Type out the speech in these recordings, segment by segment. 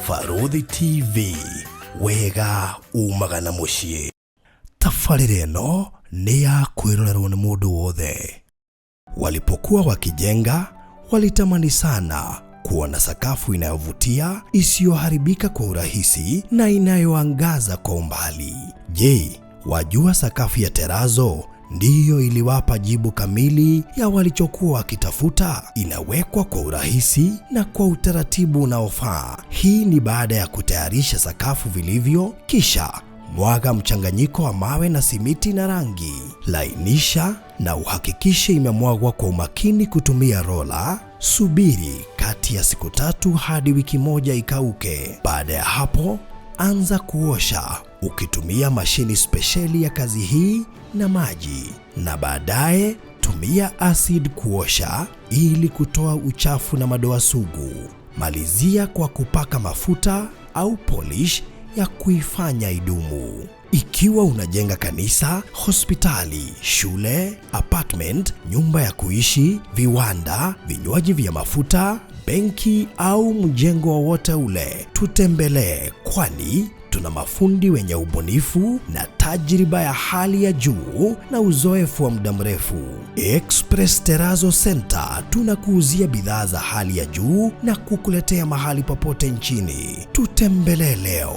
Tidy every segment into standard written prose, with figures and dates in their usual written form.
Farodhi TV, wega umaga na muciĩ. Tabarĩra ĩno nĩ ya kwĩrorerwo nĩ mũndũ wothe. Walipokuwa wakijenga, walitamani sana kuona sakafu inayovutia, isiyoharibika kwa urahisi na inayoangaza kwa umbali. Je, wajua sakafu ya terazo ndiyo iliwapa jibu kamili ya walichokuwa wakitafuta? Inawekwa kwa urahisi na kwa utaratibu unaofaa. Hii ni baada ya kutayarisha sakafu vilivyo, kisha mwaga mchanganyiko wa mawe na simiti na rangi. Lainisha na uhakikishe imemwagwa kwa umakini kutumia rola. Subiri kati ya siku 3 hadi wiki 1 ikauke. Baada ya hapo, anza kuosha ukitumia mashini spesheli ya kazi hii na maji, na baadaye tumia acid kuosha ili kutoa uchafu na madoa sugu. Malizia kwa kupaka mafuta au polish ya kuifanya idumu. Ikiwa unajenga kanisa, hospitali, shule, apartment, nyumba ya kuishi, viwanda, vinywaji vya mafuta, benki au mjengo wowote ule, tutembelee, kwani tuna mafundi wenye ubunifu na tajriba ya hali ya juu na uzoefu wa muda mrefu. Express Terazo Center tunakuuzia bidhaa za hali ya juu na kukuletea mahali popote nchini. Tutembelee leo,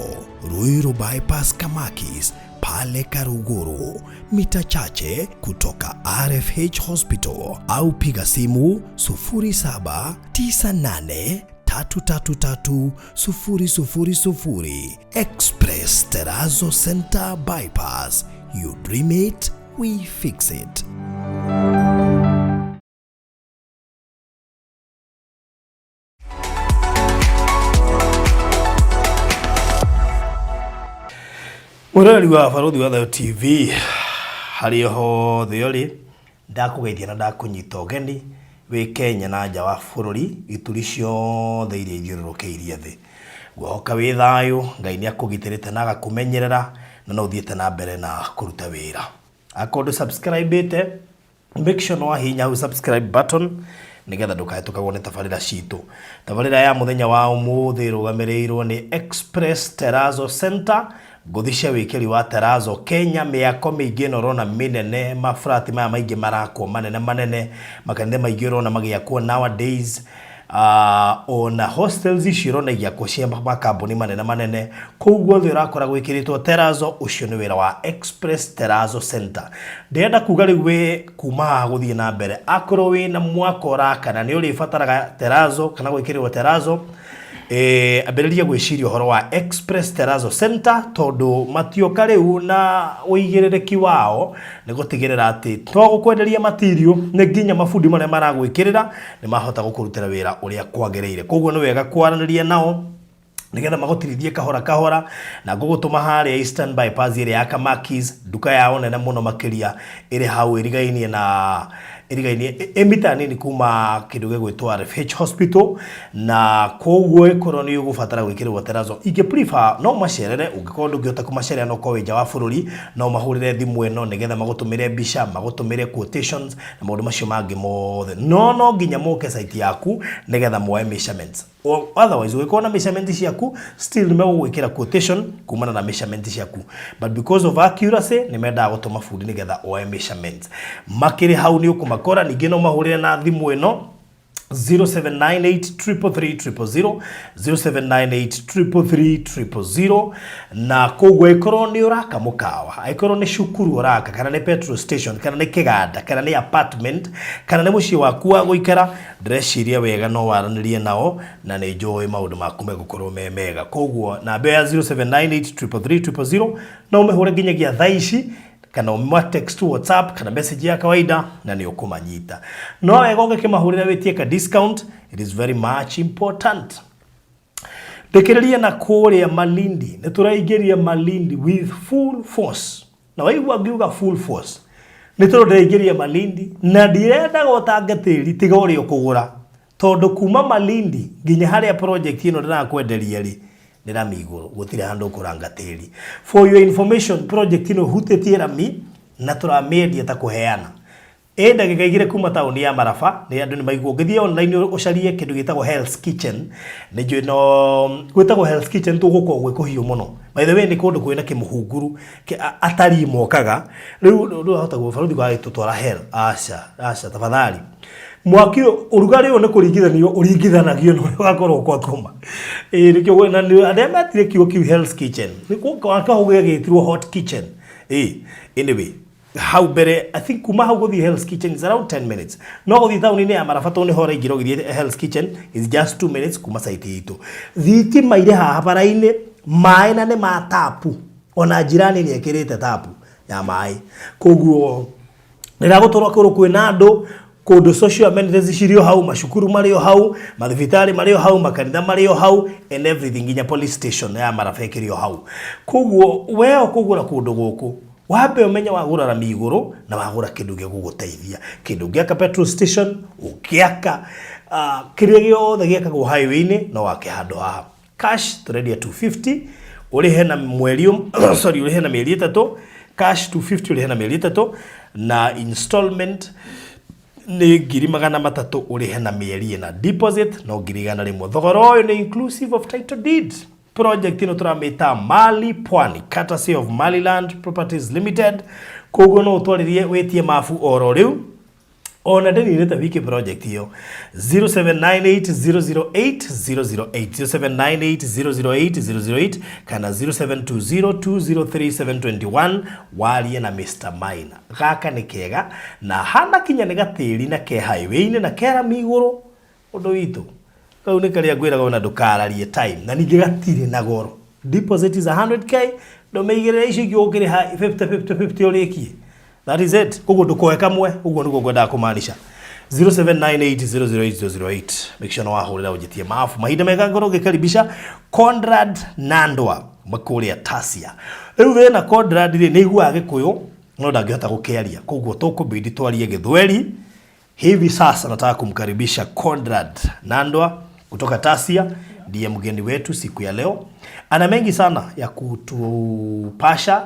Ruiru Bypass Kamakis, pale Karuguru, mita chache kutoka RFH Hospital, au piga simu 0798 333 000. Express Terazo Center Bypass. You dream it, we fix it. Murari wa Farodhi wa TV, hariho thiori ndakugeithia na ndakunyita ũgeni we Kenya na nja wa bũrũri, ituri ciothe iria ithiũrũrũkĩirie thĩ. Guoka wĩ thayũ, Ngai nĩ akũgitĩrĩte na agakumenyerera, na no ũthiĩte na mbere na kũruta wĩra. Akorwo subscribe-ĩte, make sure no wahihinya hau subscribe button nigetha ndũkahĩtũkagwo nĩ tabarĩra citũ. Tabarĩra ya mũthenya wa ũmũthĩ ĩrũgamĩrĩirwo nĩ Express Terazo Center, ngũthi cia wĩkĩri wa Terazo Kenya. Mĩako mĩingĩ ĩno ũrona mĩnene, mafurati maya maingĩ marakwo manene, makanitha maingĩ ũrona magĩakwo nowadays, ona hostels ici ũrona igĩakwo cia makambuni manene. Koguo thĩ ũrakora gwĩkĩrĩtwo Terazo, ũcio nĩ wĩra wa Express Terazo Center. Ndĩrenda kuga rĩu wĩ kuma haha gũthiĩ na mbere, akorwo wĩna mwako ũraka na nĩ ũrĩbataraga Terazo kana gwĩkĩrĩrwo Terazo, ambĩrĩria gwĩciria ũhoro wa Express Terazo Center, tondũ matioka rĩu na ũigĩrĩrĩki wao nĩ gũtigĩrĩra atĩ to gũkwenderia material, nĩ nginya mabundi marĩa maragwĩkĩrĩra nĩ mahota gũkũrutĩra wĩra ũrĩa kwagĩrĩire. Koguo nĩ wega kwaranĩria nao nigetha magũtirithie kahora, na ngũgũtũma harĩa Eastern Bypass ĩrĩa ya Kamakis, nduka yao nene mũno makĩria ĩrĩ hau ĩrigainie na emita nini kuma kĩndũ gĩgwĩtwo RFH Hospital. Na koguo ĩkorwo nĩ ũgũbatara gwĩkĩrĩrwo Terazo, ingĩ prefer no macerere. Ũngĩkorwo ndũngĩhota kũmacerera no kwa nja wa bũrũri, no mahũrĩre thimũ ĩno nigetha magũtũmĩre mbica, magũtũmĩre quotations na maũndũ macio mangĩ mothe. No nginya mũke site yaku nigetha muoe measurements. Otherwise ũgĩkorwo na measurements ciaku, still nĩ megũgwĩkĩra quotation kumana na measurements ciaku, but because of accuracy nĩ mendaga gũtũma bundi nigetha oe measurements. Makĩrĩ hau nĩ ũkũmakora. Ningĩ no mahũrĩre na thimũ ĩno 0798333000, 0798333000. na koguo ĩkorwo nĩ ũraka mũkawa, ĩkorwo nĩ cukuru ũraka, kana nĩ petrol station, kana nĩ kĩganda, kana nĩ apartment, kana nĩ mũciĩ waku wa gũikara, ndĩreciria wega no waranĩrie nao na nĩ njũĩ maũndũ maku megũkorwo me mega. Koguo namba ya 0798333000 no ũmĩhũre nginyagia thaa ici, kana ũmwa text WhatsApp kana message ya kawaida na nĩ ũkũmanyita. No wega ũngĩkĩmahũrĩra wĩtie ka discount, it is very much important. Ndĩkĩrĩria na kũrĩa Malindi, nĩ tũraingĩria Malindi with full force. Na waigua ngiuga full force, nĩ tũraingĩria Malindi na ndirenda gũtanga tĩri tiga ũrĩa ũkũgũra, tondũ kuma Malindi nginya harĩa project ĩno ndĩrakwenderia rĩ nĩ rami igũrũ, gũtirĩ handũ ũkũranga tĩri. For your information, project ĩno hutĩtie rami na tũramĩendia ta kũheana. ndagika igire kuma tauni ya Maraba ni andu ni maiguo ngithie online ucarie kindu gitagwo Hell's Kitchen ni njui no gwitagwo Hell's Kitchen tuguko gwikuhiu muno by the way ni kundu kwina kimuhunguru atari mokaga riu hota gubaruthi kwa tutwara hell aca tafadhali mwaki urugari one kuringithanio uringithanagio no gakorwo kwa kuma nikyo gwena ni adematire kiugo kiu Hell's Kitchen ni kwa huge gitirwo hot kitchen anyway how better I think kuma how go the Hell's Kitchen is around 10 minutes no go the town ni ya Maraba to ni hora igiro githie Hell's Kitchen is just 2 minutes kuma site itu thiti maire haha bara-ini mai na ne matapu ona jirani ni ekirite tapu ya mai koguo nira gutorwa kuru kwina andu kundu social amenities cirio hau mashukuru mario hau mathibitari mario hau makanitha mario hau and everything nginya police station ya Maraba ikirio hau koguo weo kugura kundu guku wabe umenya wagura rami iguru na wagura kindu gya guguteithia kindu gya petrol station ukiaka kiria giothe giakagwo highway-ini no wake handu haha cash ready at 250 uri hena mweri sorry uri hena mieri 3 cash 250 uri hena mieri 3 na installment ni 300 uri hena mieri na deposit no 100 thogoro ni inclusive of title deed project ino turamita Mali Pwani courtesy of Maliland Properties Limited kogo no utwaririe wetie mafu oro riu ona deni neta wiki project hiyo 0798008008 0798008008 kana 0720203721 walie na Mr. Maina gaka ni kega na hana kinya ni gatiri na ke highway-ini na kera miguru undu witu kau ni karia gwiraga ona ndukararie time na ningi gatire na goro deposit is 100k ndo meigire icio giokire 50 urekie that is it kugo ndukoe kamwe ugo ndugo gwenda kumaanisha 0798008008 make sure no wahurira ujitie maafu mahinda mega ngoro gikaribisha Conrad Nandwa makuria Tasia riu thena Conrad ni igua gikuyu no ndangihota gukearia kugo tukubidi twarie githweri hivi sasa nataka kumkaribisha Conrad Nandwa kutoka Tasia ndiye mgeni wetu siku ya leo ana mengi sana ya kutupasha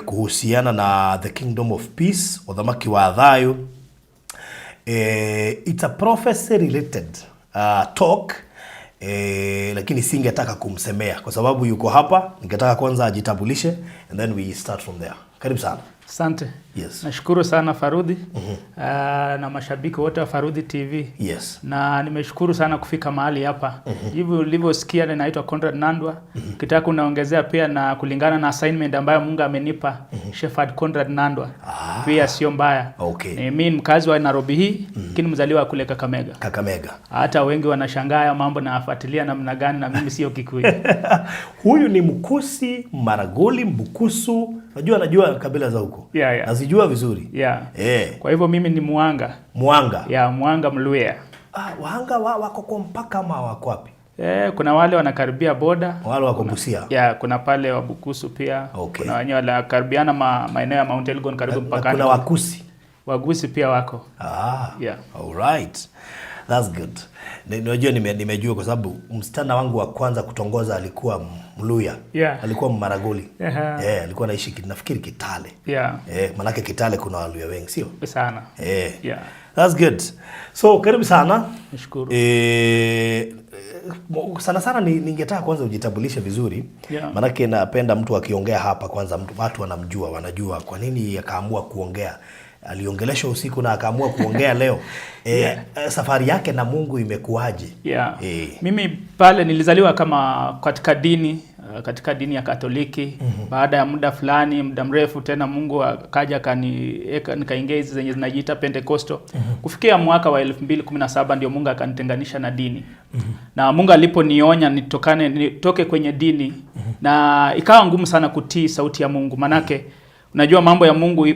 kuhusiana na the kingdom of peace uthamaki wa thayo it's a prophecy related talk lakini singetaka kumsemea kwa sababu yuko hapa ningetaka kwanza ajitambulishe and then we start from there karibu sana. Asante. Yes. Nashukuru sana Farudi na mashabiki wote wa Farudi TV. Yes. Na nimeshukuru sana kufika mahali hapa. Hivi ulivyosikia ninaitwa Conrad Nandwa. Kitaka unaongezea pia na kulingana na assignment ambayo Mungu amenipa Shepherd Conrad Nandwa. Pia sio mbaya. Okay. Mimi mkazi wa Nairobi hii, lakini mzaliwa kule Kakamega. Kakamega. Hata wengi wanashangaa mambo na afuatilia namna gani na mimi sio Kikuyu. Huyu ni Mkusi, Maragoli, Mbukusu. Najua kabila za huko. Yeah. Nazijua vizuri. Yeah. Kwa hivyo mimi ni Mwanga. Mwanga. Mwanga Mluya. Wahanga wako kwa mpaka ama wako wapi? Kuna wale wanakaribia boda. Wale wako Busia. Kuna pale wa Bukusu pia. Okay. Kuna wenyewe wanakaribiana maeneo ya Mount Elgon karibu mpakani. Kuna Wakusi. Wagusi pia wako. Yeah. All right. That's good. Najua nimejua kwa sababu msichana wangu wa kwanza kutongoza alikuwa Mluya. Yeah. Alikuwa Maragoli. Alikuwa anaishi nafikiri Kitale. Manake Kitale kuna Waluya wengi, sio? Sana. That's good. So karibu sana. Nashukuru. Sana ningetaka kwanza ujitambulishe vizuri. Manake napenda mtu akiongea hapa kwanza watu wanamjua, wanajua kwa nini akaamua kuongea. Aliongelesha usiku na akaamua kuongea leo. Safari yake na Mungu imekuaje? Mimi pale nilizaliwa kama katika dini ya Katoliki. Baada ya muda fulani, muda mrefu tena Mungu akaja nikaingia hizi zenye zinajiita Pentecostal. Kufikia mwaka wa 2017 ndio Mungu akanitenganisha na dini. Na Mungu aliponionya nitoke kwenye dini na ikawa ngumu sana kutii sauti ya Mungu. Manake unajua mambo ya Mungu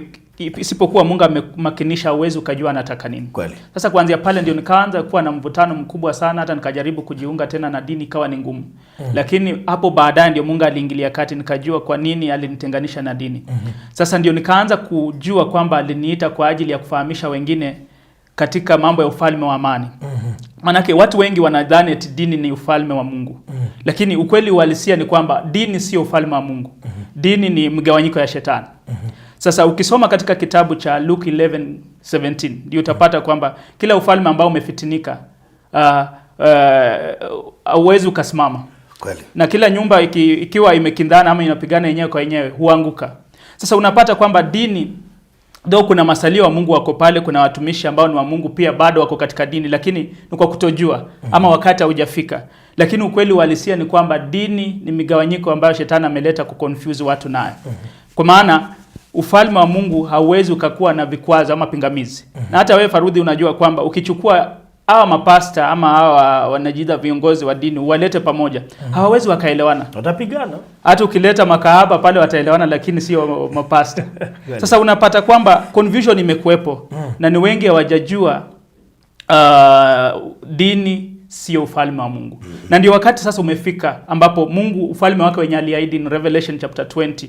isipokuwa Mungu amemakinisha uwezo ukajua anataka nini. Kweli. Sasa kuanzia pale ndio nikaanza kuwa na mvutano mkubwa sana, hata nikajaribu kujiunga tena na dini ikawa ni ngumu. Lakini hapo baadaye ndio Mungu aliingilia kati nikajua kwa nini alinitenganisha na dini. Sasa ndio nikaanza kujua kwamba aliniita kwa ajili ya kufahamisha wengine katika mambo ya ufalme wa amani. Manake watu wengi wanadhani eti dini ni ufalme wa Mungu. Lakini ukweli uhalisia ni kwamba dini sio ufalme wa Mungu. Dini ni mgawanyiko ya shetani. Sasa ukisoma katika kitabu cha Luke 11:17 ndio utapata kwamba kila ufalme ambao umefitinika hauwezi ukasimama. Kweli. Na kila nyumba ikiwa imekindana ama inapigana yenyewe kwa yenyewe huanguka. Sasa unapata kwamba dini, though kuna masalio wa Mungu wako pale, kuna watumishi ambao ni wa Mungu pia bado wako katika dini, lakini ni kwa kutojua ama wakati haujafika. Lakini ukweli uhalisia ni kwamba dini ni migawanyiko ambayo shetani ameleta kuconfuse watu nayo. Kwa maana ufalme wa Mungu hauwezi ukakuwa na vikwazo ama pingamizi. Na hata wewe Farudhi unajua kwamba ukichukua hawa mapasta ama hawa wanajiita viongozi wa dini uwalete pamoja, hawawezi wakaelewana. Watapigana. Hata ukileta makahaba pale wataelewana, lakini sio mapasta. Sasa unapata kwamba confusion imekuepo na ni wengi hawajajua dini sio ufalme wa Mungu. Na ndio wakati sasa umefika ambapo Mungu ufalme wake wenye aliahidi in Revelation chapter 20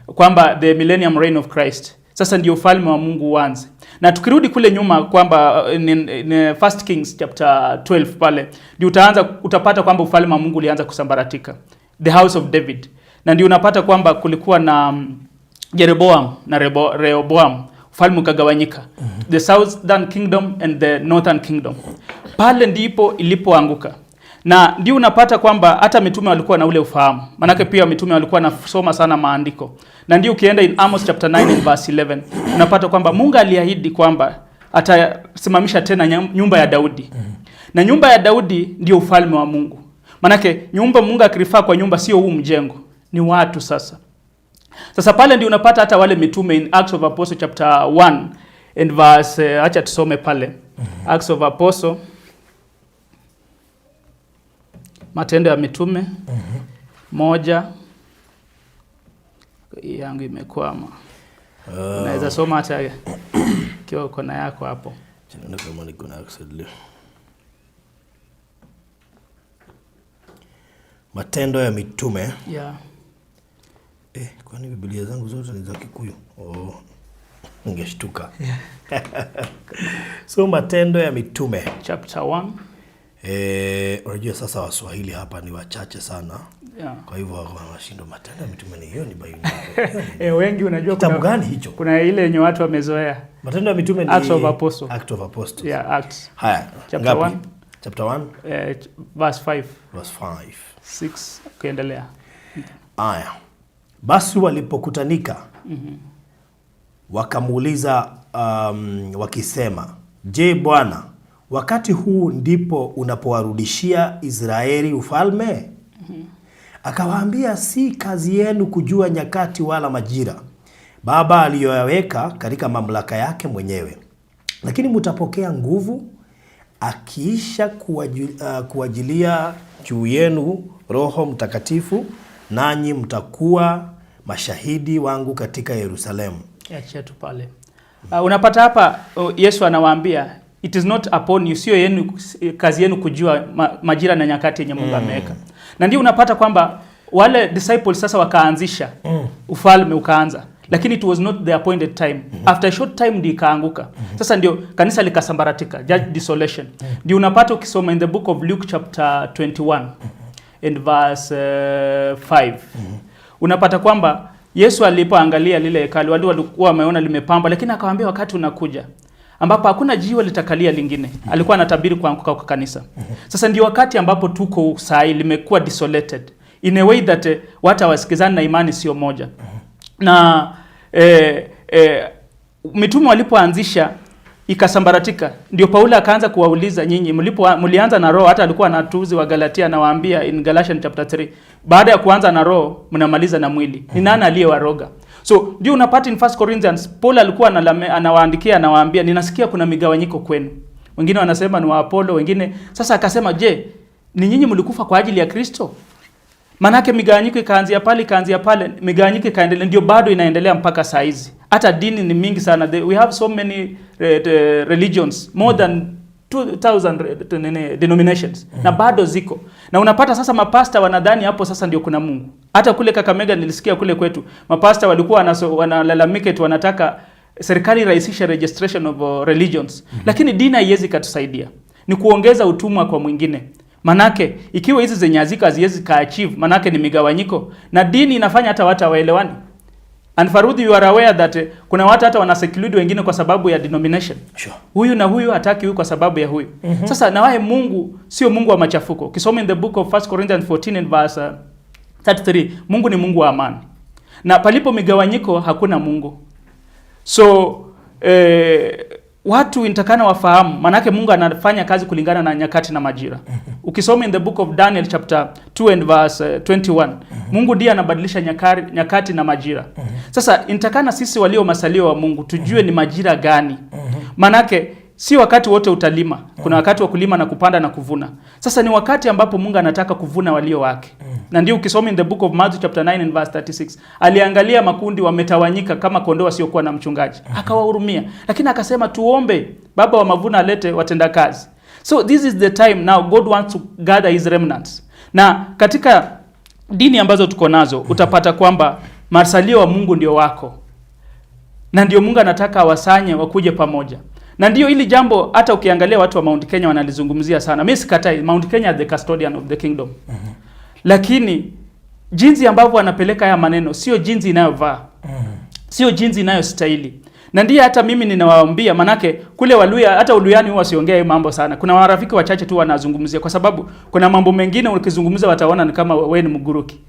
kwamba the millennium reign of Christ, sasa ndio ufalme wa Mungu uanze. Na tukirudi kule nyuma kwamba in First Kings chapter 12 pale ndio utapata kwamba ufalme wa Mungu ulianza kusambaratika, the house of David. Na ndio unapata kwamba kulikuwa na Jeroboam na Rehoboam, ufalme ukagawanyika, the southern kingdom and the northern kingdom. Pale ndipo ilipoanguka. Na ndio unapata kwamba hata mitume walikuwa na ule ufahamu. Manake pia mitume walikuwa nasoma sana maandiko. Na ndio ukienda in Amos chapter 9 and verse 11, unapata kwamba Mungu aliahidi kwamba atasimamisha tena nyumba ya Daudi. Na nyumba ya Daudi ndio ufalme wa Mungu. Manake nyumba, Mungu akirifaa kwa nyumba sio huu mjengo, ni watu sasa. Sasa pale ndio unapata hata wale mitume in Acts of Apostles chapter 1 and verse acha tusome pale. Acts of Apostles, Matendo ya Mitume moja. Yangu imekwama. Unaweza soma hata kiwa uko na yako hapo. Kama niko na access leo. Matendo ya Mitume. Yeah. Kwani Biblia zangu zote ni za Kikuyu? Ningeshtuka. Yeah. So Matendo ya Mitume chapter 1. Unajua sasa Waswahili hapa ni wachache sana. Yeah. Kwa hivyo wanashindwa Matendo ya Mitume ni hiyo ni bayuni. Wengi unajua kitabu gani hicho? Kuna ile yenye watu wamezoea. Matendo ya Mitume ni Acts of Apostles. Acts of Apostles. Yeah, Acts. Haya. Chapter 1. Chapter 1. Verse 5. Verse 5. 6 kuendelea. Haya. Basi walipokutanika wakamuuliza wakisema, "Je, Bwana, wakati huu ndipo unapowarudishia Israeli ufalme?" Akawaambia, "Si kazi yenu kujua nyakati wala majira Baba aliyoyaweka katika mamlaka yake mwenyewe. Lakini mtapokea nguvu akiisha kuwajilia juu yenu Roho Mtakatifu, nanyi mtakuwa mashahidi wangu katika Yerusalemu." Achia tu pale. Unapata hapa Yesu anawaambia it is not upon you, sio yenu kazi yenu kujua majira na nyakati yenye Mungu ameweka. Na ndio unapata kwamba wale disciples sasa wakaanzisha ufalme ukaanza, lakini it was not the appointed time. After a short time ndio ikaanguka. Sasa ndio kanisa likasambaratika, judge desolation. Ndio unapata ukisoma in the book of Luke chapter 21 and verse 5. Unapata kwamba Yesu alipoangalia lile hekalu, walikuwa wameona limepamba, lakini akawaambia wakati unakuja ambapo hakuna jiwe litakalia lingine. Alikuwa anatabiri kuanguka kwa kanisa. Sasa ndio wakati ambapo tuko saa limekuwa desolated in a way that watu hawasikizani na imani sio moja. Na mitume walipoanzisha ikasambaratika, ndio Paulo akaanza kuwauliza, nyinyi mlianza na roho? Hata alikuwa anatuzi wa Galatia anawaambia in Galatians chapter 3, baada ya kuanza na roho mnamaliza na mwili. Ni nani aliyewaroga? So ndio unapata in 1 Corinthians Paul alikuwa anawaandikia, anawaambia, ninasikia kuna migawanyiko kwenu. Wengine wanasema ni wa Apollo, wengine. Sasa akasema, je, ni nyinyi mlikufa kwa ajili ya Kristo? Manake migawanyiko ikaanzia pale, migawanyiko ikaendelea, ndio bado inaendelea mpaka saa hizi. Hata dini ni mingi sana. We have so many religions, more than 2000 denominations. Na bado ziko. Na unapata sasa mapasta wanadhani hapo sasa ndio kuna Mungu. Hata kule Kakamega nilisikia kule kwetu, mapasta walikuwa wanalalamika eti wanataka serikali rahisisha registration of religions. Lakini dini haiwezi kutusaidia. Ni kuongeza utumwa kwa mwingine. Manake ikiwa hizi zenye hazika haziwezi ka achieve, manake ni migawanyiko, na dini inafanya hata watu waelewani. And Farudhi, you are aware that kuna watu hata wanaseclude wengine kwa sababu ya denomination. Sure. Huyu na huyu hataki huyu kwa sababu ya huyu. Sasa na wae Mungu sio Mungu wa machafuko. Ukisoma in the book of 1 Corinthians 14 and verse 33, Mungu ni Mungu wa amani. Na palipo migawanyiko hakuna Mungu. So watu intakana wafahamu, manake Mungu anafanya kazi kulingana na nyakati na majira. Ukisoma in the book of Daniel chapter 2 and verse 21, Mungu ndiye anabadilisha nyakati na majira. Sasa intakana sisi walio masalio wa Mungu tujue ni majira gani. Manake si wakati wote utalima. Kuna wakati wa kulima na kupanda na kuvuna. Sasa ni wakati ambapo Mungu anataka kuvuna walio wake. Na ndio ukisoma in the book of Matthew chapter 9 and verse 36, aliangalia makundi wametawanyika kama kondoo wasiokuwa na mchungaji. Akawahurumia. Lakini akasema tuombe Baba wa mavuno alete watendakazi. So this is the time now God wants to gather his remnants. Na katika dini ambazo tuko nazo utapata kwamba masalio wa Mungu ndio wako. Na ndio Mungu anataka awasanye wakuje pamoja. Na ndio hili jambo hata ukiangalia watu wa Mount Kenya wanalizungumzia sana. Mimi sikatai, Mount Kenya is the custodian of the kingdom. Lakini jinsi ambavyo wanapeleka haya maneno sio jinsi inayovaa. Sio jinsi inayostahili. Na ndiye hata mimi ninawaambia, manake kule Waluya, hata Uluyani huwa siongea mambo sana. Kuna marafiki wachache tu wanazungumzia kwa sababu kuna mambo mengine ukizungumza wataona ni kama wewe ni mguruki.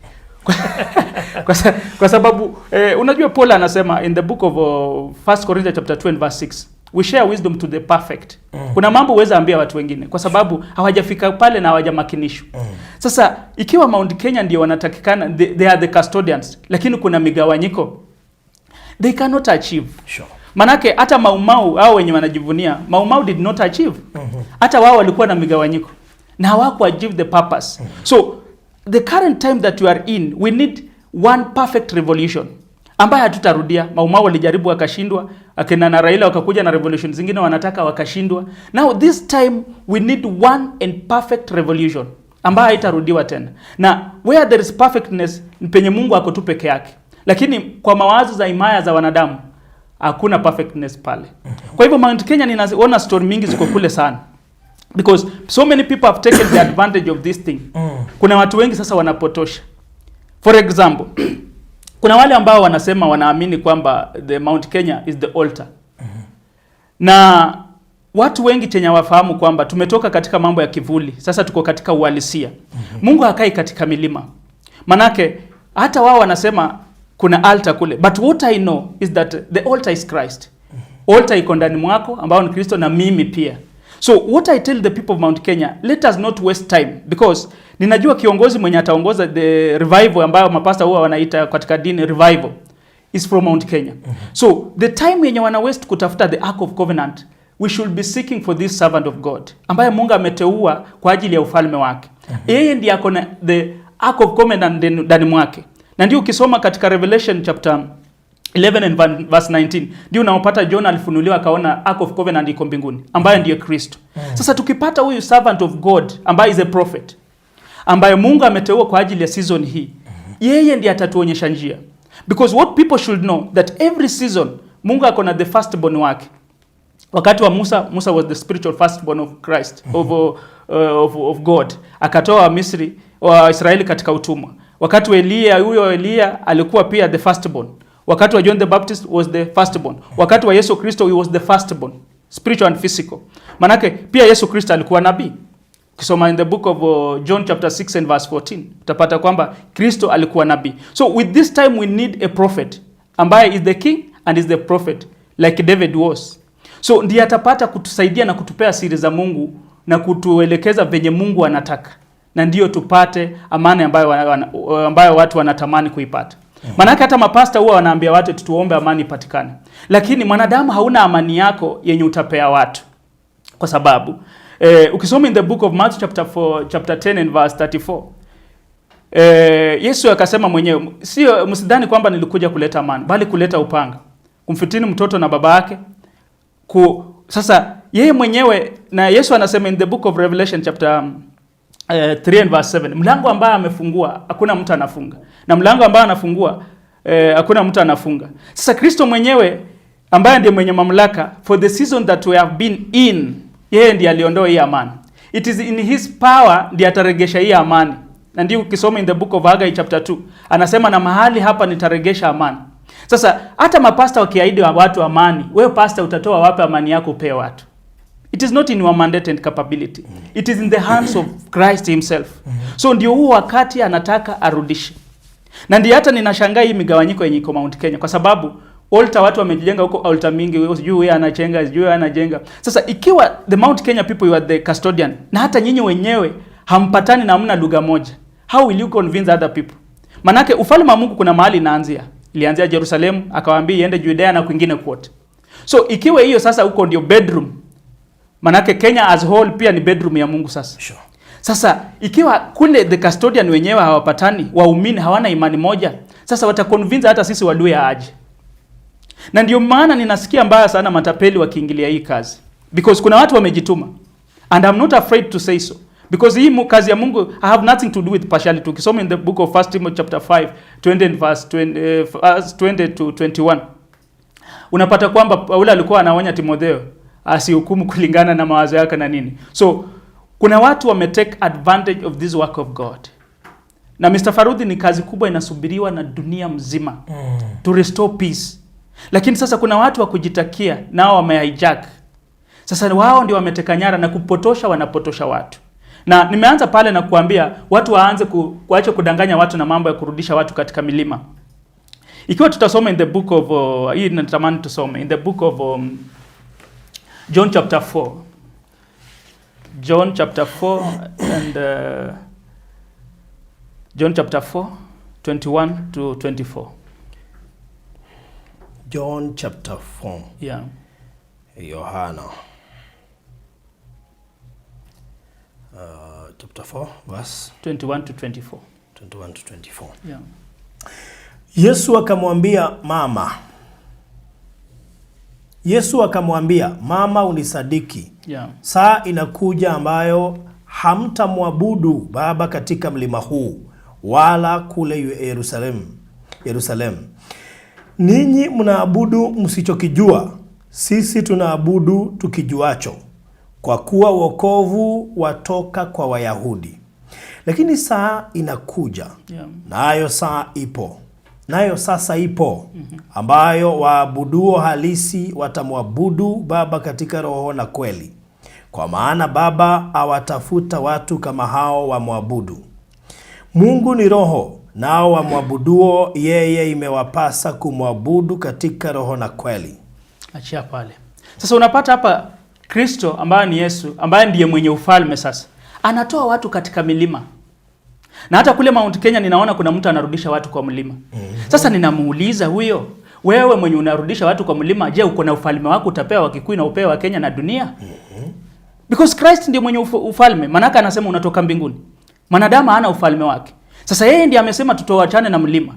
Kwa sababu unajua Paul anasema in the book of 1 Corinthians chapter 2 and verse 6, we share wisdom to the perfect. Kuna mambo uweza ambia watu wengine kwa sababu hawajafika pale na hawajamakinishwa. Sasa ikiwa Mount Kenya ndio wanatakikana, they are the custodians, lakini kuna migawanyiko, they cannot achieve. Sure. Manake hata Maumau hao wenye wanajivunia, Maumau did not achieve. Hata wao walikuwa na migawanyiko na hawaku achieve the purpose. So the current time that you are in, we need one perfect revolution ambaye hatutarudia. Maumau walijaribu wakashindwa, akina na Raila wakakuja na revolution zingine wanataka wakashindwa. Now this time we need one and perfect revolution ambaye haitarudiwa tena. Na where there is perfectness ni penye Mungu ako tu peke yake. Lakini kwa mawazo za imaya za wanadamu hakuna perfectness pale. Kwa hivyo Mount Kenya ninaona story mingi ziko kule sana. Because so many people have taken the advantage of this thing. Kuna watu wengi sasa wanapotosha. For example, kuna wale ambao wanasema wanaamini kwamba the Mount Kenya is the altar. Na watu wengi chenye wafahamu kwamba tumetoka katika mambo ya kivuli, sasa tuko katika uhalisia. Mungu hakai katika milima. Manake hata wao wanasema kuna altar kule. But what I know is that the altar is Christ. Altar iko ndani mwako ambao ni Kristo na mimi pia. So what I tell the people of Mount Kenya, let us not waste time, because ninajua kiongozi mwenye ataongoza the revival ambayo mapasta huwa wanaita katika dini revival is from Mount Kenya. So the time yenye wana waste kutafuta the Ark of Covenant, we should be seeking for this servant of God ambaye Mungu ameteua kwa ajili ya ufalme wake. Yeye ndiye ako na the Ark of Covenant ndani mwake. Na ndio ukisoma katika Revelation chapter 11 and verse 19, ndio unaopata John alifunuliwa akaona Ark of Covenant iko mbinguni ambaye ndiye Kristo. Sasa tukipata huyu servant of God ambaye is a prophet, ambaye Mungu ameteua kwa ajili ya season hii, yeye ndiye atatuonyesha njia. Because what people should know that every season Mungu akona the firstborn wake. Wakati wa Musa was the spiritual firstborn of Christ, of God. Akatoa Misri wa Israeli katika utumwa. Wakati wa Elia alikuwa pia the firstborn. Wakati wa John the Baptist was the firstborn. Wakati wa Yesu Kristo he was the firstborn, spiritual and physical. Manake pia Yesu Kristo alikuwa nabii. Ukisoma in the book of John chapter 6 and verse 14, utapata kwamba Kristo alikuwa nabii. So with this time we need a prophet ambaye is the king and is the prophet like David was. So ndiye atapata kutusaidia na kutupea siri za Mungu na kutuelekeza venye Mungu anataka. Na ndio tupate amani ambayo watu wanatamani kuipata. Manake hata mapasta huwa wanaambia watu tuombe amani ipatikane. Lakini mwanadamu hauna amani yako yenye utapea watu. Kwa sababu ukisoma in the book of Matthew chapter 10 and verse 34, Yesu akasema mwenyewe, sio msidhani kwamba nilikuja kuleta amani, bali kuleta upanga. Kumfitini mtoto na baba yake. Sasa yeye mwenyewe, na Yesu anasema in the book of Revelation chapter 3 and verse 7, mlango ambao amefungua hakuna mtu anafunga, na mlango ambao anafungua hakuna mtu anafunga. Sasa Kristo mwenyewe ambaye ndiye mwenye mamlaka, for the season that we have been in, yeye ndiye aliondoa hii amani. It is in his power ndiye ataregesha hii amani. Na ndio ukisoma in the book of Haggai chapter 2, anasema na mahali hapa nitaregesha amani. Sasa hata mapasta wakiahidi watu amani, wewe pasta utatoa wapi amani yako upe watu? It is not in your mandate and capability. It is in the hands of Christ himself. So ndio huo wakati anataka arudishe. Na ndio hata ninashangaa hii migawanyiko yenye iko Mount Kenya kwa sababu altar watu wamejenga huko altar mingi, sijui wewe anajenga, sijui wewe anajenga. Sasa ikiwa the Mount Kenya people you are the custodian na hata nyinyi wenyewe hampatani na hamna lugha moja, how will you convince other people? Manake ufalme wa Mungu kuna mahali inaanzia. Ilianzia Jerusalem, akawaambia iende Judea na kwingine kwote. So ikiwa hiyo sasa huko ndio bedroom, manake Kenya as whole pia ni bedroom ya Mungu sasa. Sure. Sasa ikiwa kule the custodian wenyewe hawapatani, waumini hawana imani moja, sasa wataconvince hata sisi Waluhya aje. Na ndio maana ninasikia mbaya sana matapeli wakiingilia hii kazi. Because kuna watu wamejituma. And I'm not afraid to say so. Because hii kazi ya Mungu I have nothing to do with partiality. Ukisoma in the book of 1 Timothy chapter 5, 20 and verse 20 to 21. Unapata kwamba Paulo alikuwa anaonya Timotheo asihukumu kulingana na mawazo yake na nini. So kuna watu wametake advantage of this work of God. Na Mr. Farudi ni kazi kubwa inasubiriwa na dunia mzima to restore peace. Lakini sasa kuna watu wa kujitakia nao wamehijack. Sasa wao ndio wameteka nyara na kupotosha, wanapotosha watu. Na nimeanza pale na kuambia watu waanze kuacha kudanganya watu na mambo ya kurudisha watu katika milima. Ikiwa tutasoma in the book of hii natamani tusome in the book of John chapter 4. John chapter 4 and John chapter 4 21 to 24. John chapter 4. Yeah. Yohana. Chapter 4 verse 21 to 24. 21 to 24. Yeah. Yesu akamwambia, mama unisadiki. Yeah. Saa inakuja ambayo hamtamwabudu Baba katika mlima huu wala kule Yerusalemu. Ninyi mnaabudu msichokijua, sisi tunaabudu tukijuacho, kwa kuwa wokovu watoka kwa Wayahudi. Lakini saa inakuja, nayo sasa ipo, ambayo waabuduo halisi watamwabudu Baba katika roho na kweli. Kwa maana Baba awatafuta watu kama hao wamwabudu. Mungu ni roho, nao wamwabuduo yeye imewapasa kumwabudu katika roho na kweli. Achia pale. Sasa unapata hapa Kristo ambaye ni Yesu, ambaye ndiye mwenye ufalme sasa, anatoa watu katika milima. Na hata kule Mount Kenya ninaona kuna mtu anarudisha watu kwa mlima. Sasa ninamuuliza huyo, wewe mwenye unarudisha watu kwa mlima, je, uko na ufalme wako utapewa Wakikuyu na upewa wa Kenya na dunia? Because Christ ndiye mwenye ufalme. Manaka anasema unatoka mbinguni. Mwanadamu hana ufalme wake. Sasa yeye ndiye amesema tutoachane na mlima.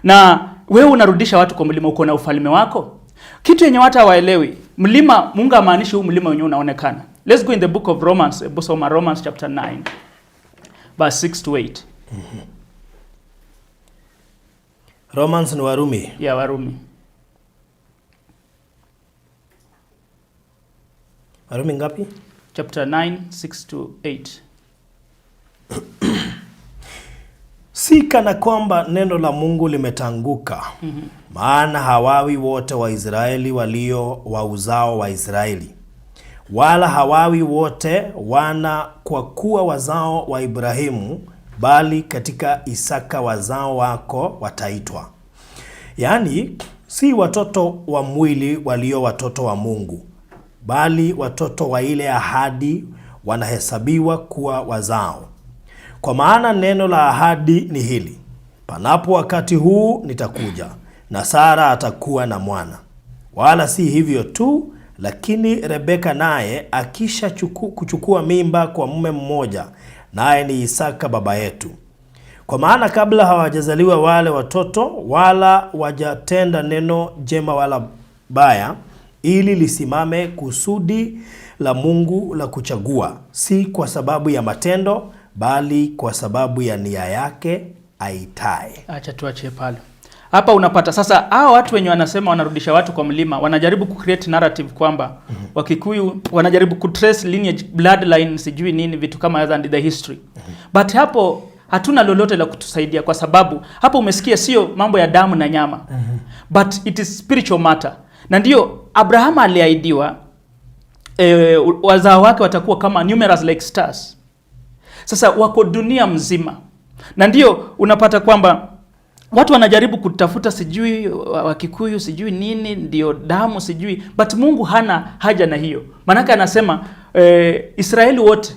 Na wewe unarudisha watu kwa mlima, uko na ufalme wako? Kitu yenye watu hawaelewi, mlima Mungu amaanishi huu mlima wenyewe unaonekana. Let's go in the book of Romans, Romans chapter 9 verse 6 to 8. Romans ni Warumi. Yeah, Warumi. Warumi ngapi? Chapter 9, 6 to 8. Si kana kwamba neno la Mungu limetanguka. Maana hawawi wote wa Israeli walio wa uzao wa Israeli, wala hawawi wote wana kwa kuwa wazao wa Ibrahimu, bali katika Isaka wazao wako wataitwa. Yaani si watoto wa mwili walio watoto wa Mungu, bali watoto wa ile ahadi wanahesabiwa kuwa wazao. Kwa maana neno la ahadi ni hili: panapo wakati huu nitakuja, na Sara atakuwa na mwana. Wala si hivyo tu, lakini Rebeka naye akisha kuchukua mimba kwa mume mmoja, naye ni Isaka baba yetu. Kwa maana kabla hawajazaliwa wale watoto, wala wajatenda neno jema wala baya, ili lisimame kusudi la Mungu la kuchagua, si kwa sababu ya matendo, bali kwa sababu ya nia yake aitaye. Acha tuache pale. Hapa unapata sasa hao watu wenye wanasema wanarudisha watu kwa mlima, wanajaribu kucreate narrative kwamba Wakikuyu wanajaribu kutrace lineage, bloodline, sijui nini, vitu kama hizo and the history. But hapo hatuna lolote la kutusaidia, kwa sababu hapo umesikia sio mambo ya damu na nyama, but it is spiritual matter. Na ndio Abraham aliahidiwa wazao wake watakuwa kama numerous like stars. Sasa wako dunia mzima, na ndio unapata kwamba watu wanajaribu kutafuta sijui Wakikuyu sijui nini ndio damu sijui, but Mungu hana haja na hiyo. Maanake anasema Israeli wote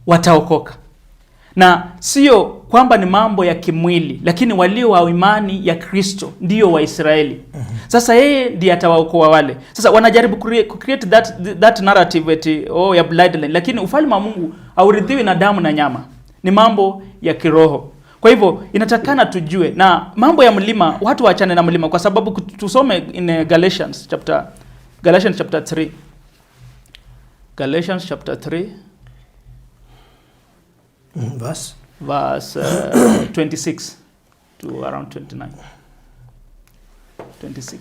wataokoka, na sio kwamba ni mambo ya kimwili, lakini walio wa imani ya Kristo ndio wa Israeli. Sasa yeye ndiye atawaokoa wale. Sasa wanajaribu create that narrative ya bloodline, lakini ufalme wa Mungu hauridhiwi na damu na nyama, ni mambo ya kiroho. Kwa hivyo inatakana tujue, na mambo ya mlima watu waachane na mlima, kwa sababu tusome in Galatians chapter 3. Galatians chapter 3 verse 26 to around 29. 26.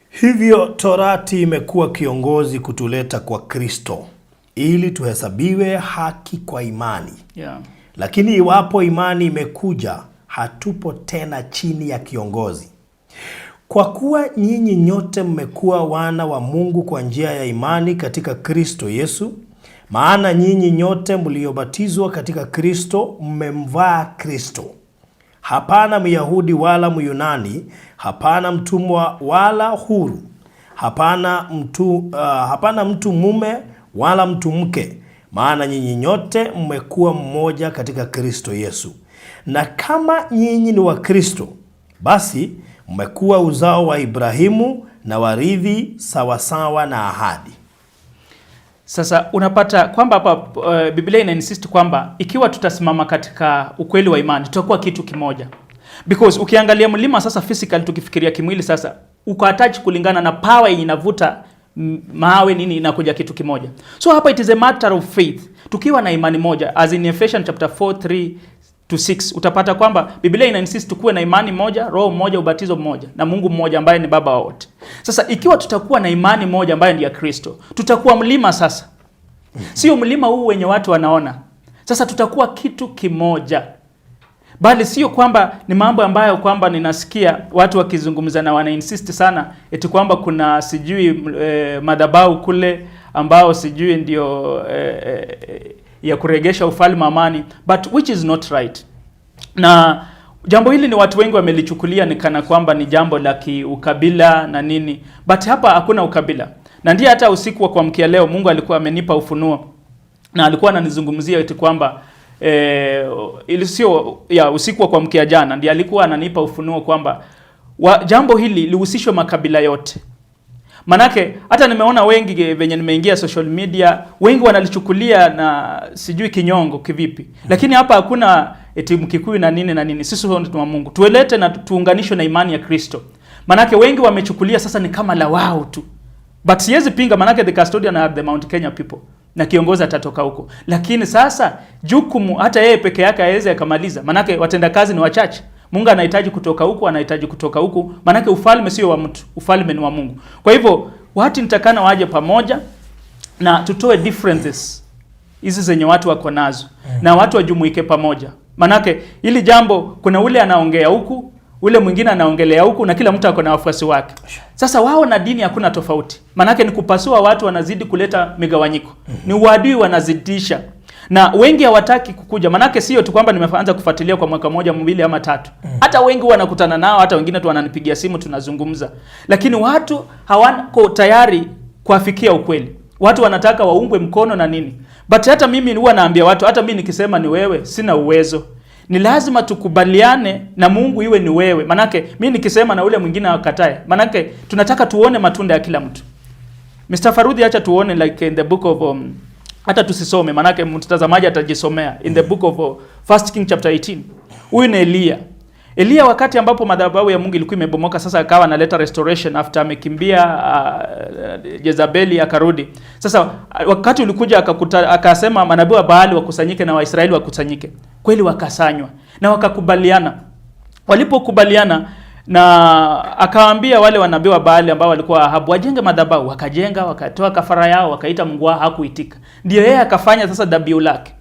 Hivyo torati imekuwa kiongozi kutuleta kwa Kristo ili tuhesabiwe haki kwa imani. Yeah. Lakini iwapo imani imekuja, hatupo tena chini ya kiongozi. Kwa kuwa nyinyi nyote mmekuwa wana wa Mungu kwa njia ya imani katika Kristo Yesu, maana nyinyi nyote mliobatizwa katika Kristo mmemvaa Kristo. Hapana Myahudi wala Myunani, hapana mtumwa wala huru, hapana mtu mume wala mtu mke, maana nyinyi nyote mmekuwa mmoja katika Kristo Yesu. Na kama nyinyi ni wa Kristo, basi mmekuwa uzao wa Ibrahimu na warithi sawasawa na ahadi. Sasa unapata kwamba hapa Biblia ina insist kwamba ikiwa tutasimama katika ukweli wa imani, tutakuwa kitu kimoja. Because ukiangalia mlima sasa physical, tukifikiria kimwili sasa, uko attach kulingana na power inavuta mawe nini, inakuja kitu kimoja. So hapa it is a matter of faith. Tukiwa na imani moja, as in Ephesians chapter 4:3-6, utapata kwamba Biblia ina insist tukuwe na imani moja, roho mmoja, ubatizo mmoja, na Mungu mmoja ambaye ni baba wa wote. Sasa ikiwa tutakuwa na imani moja ambayo ni ya Kristo, tutakuwa mlima sasa. Sio mlima huu wenye watu wanaona. Sasa tutakuwa kitu kimoja. Bali sio kwamba ni mambo ambayo kwamba ninasikia watu wakizungumza na wana insist sana eti kwamba kuna sijui madhabahu kule ambao sijui ndio ya kuregesha ufalme amani, but which is not right. Na jambo hili ni watu wengi wamelichukulia ni kana kwamba ni jambo la kiukabila na nini, but hapa hakuna ukabila. Na ndiye hata usiku wa kuamkia leo Mungu alikuwa amenipa ufunuo, na alikuwa ananizungumzia eti kwamba ili sio ya usiku wa kuamkia jana, ndiye alikuwa ananipa ufunuo kwamba jambo hili lihusishwe makabila yote. Manake hata nimeona wengi venye nimeingia social media, wengi wanalichukulia na sijui kinyongo kivipi. Lakini hapa hakuna eti Mkikuyu na nini na nini. Sisi wote wa Mungu tuelete na tuunganishwe na imani ya Kristo. Manake wengi wamechukulia sasa ni kama la wao tu. But siwezi pinga, manake the custodian are the Mount Kenya people, na kiongozi atatoka huko. Lakini sasa jukumu hata yeye peke yake hawezi akamaliza, manake watendakazi ni wachache. Mungu anahitaji kutoka huku, anahitaji kutoka huku, manake ufalme sio wa mtu, ufalme ni wa Mungu. Kwa hivyo watu nitakana waje pamoja na tutoe differences hizi zenye watu wako nazo, na watu wajumuike pamoja. Manake ili jambo kuna ule anaongea huku, ule mwingine anaongelea huku, na kila mtu ako na wafuasi wake. Sasa wao na dini hakuna tofauti. Manake ni kupasua watu, wanazidi kuleta migawanyiko. Ni uadui wanazidisha. Na wengi hawataki kukuja. Manake sio tu kwamba nimeanza kufuatilia kwa mwaka moja, mbili ama tatu. Hata wengi wanakutana nao, hata wengine tu wananipigia simu tunazungumza. Lakini watu hawako tayari kuafikia ukweli. Watu wanataka waungwe mkono na nini. But hata mimi huwa naambia watu, hata mimi nikisema ni wewe, sina uwezo. Ni lazima tukubaliane na Mungu iwe ni wewe. Manake mimi nikisema na ule mwingine akatae. Manake tunataka tuone matunda ya kila mtu. Mr. Farudi, acha tuone like in the book of hata tusisome, manake mtazamaji atajisomea in the book of 1 King chapter 18. Huyu ni Elia wakati ambapo madhabahu ya Mungu ilikuwa imebomoka, sasa akawa analeta restoration after amekimbia Jezabeli akarudi. Sasa wakati ulikuja akasema manabii wa Baali wakusanyike na Waisraeli wakusanyike. Kweli wakasanywa na wakakubaliana. Walipokubaliana na akawaambia wale wanabii wa Baali ambao walikuwa Ahabu wajenge madhabahu, wakajenga, wakatoa kafara yao, wakaita Mungu hakuitika. Ndio yeye akafanya sasa dhabihu lake.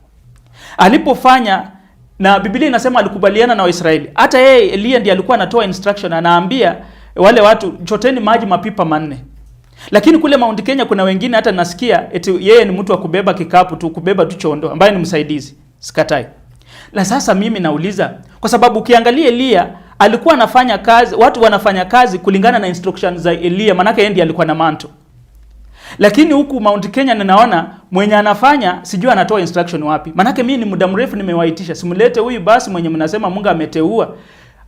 Alipofanya, na Biblia inasema alikubaliana na Waisraeli. Hata yeye Elia ndiye alikuwa anatoa instruction, anaambia wale watu choteni maji mapipa 4. Lakini kule Mount Kenya kuna wengine hata nasikia eti yeye ni mtu wa kubeba kikapu tu, kubeba tu chondo, ambaye ni msaidizi. Sikatai. Na sasa mimi nauliza, kwa sababu ukiangalia Elia alikuwa anafanya kazi, watu wanafanya kazi kulingana na instructions za Elia, manake yeye ndiye alikuwa na manto. Lakini huku Mount Kenya ninaona mwenye anafanya sijui anatoa instruction wapi. Manake mimi ni muda mrefu nimewaitisha, simulete huyu basi mwenye mnasema Mungu ameteua,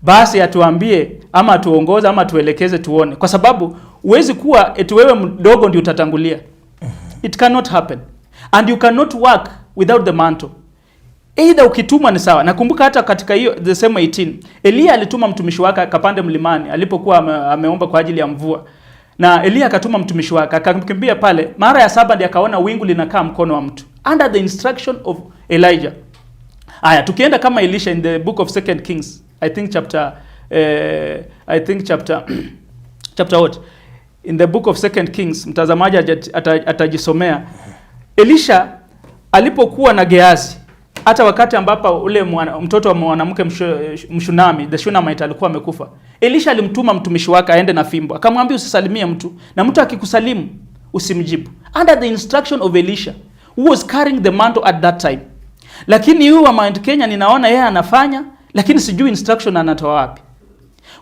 basi atuambie ama atuongoze ama tuelekeze tuone. Kwa sababu uwezi kuwa eti wewe mdogo ndio utatangulia. It cannot happen. And you cannot work without the mantle. Either ukitumwa ni sawa. Nakumbuka hata katika hiyo the same 18, Elia alituma mtumishi wake akapande mlimani alipokuwa ameomba kwa ajili ya mvua. Na Elia akatuma mtumishi wake akamkimbia pale. Mara ya 7 ndiye akaona wingu linakaa mkono wa mtu. Under the instruction of Elijah. Aya, tukienda kama Elisha in the book of 2 Kings, I think chapter what? In the book of 2 Kings, mtazamaji atajisomea. Elisha alipokuwa na Gehazi, hata wakati ambapo ule mtoto wa mwanamke Mshunami, the Shunammite alikuwa amekufa, Elisha alimtuma mtumishi wake aende na fimbo. Akamwambia usisalimie mtu, na mtu akikusalimu usimjibu. Under the instruction of Elisha, who was carrying the mantle at that time. Lakini huyu wa Mount Kenya ninaona yeye anafanya, lakini sijui instruction anatoa wapi.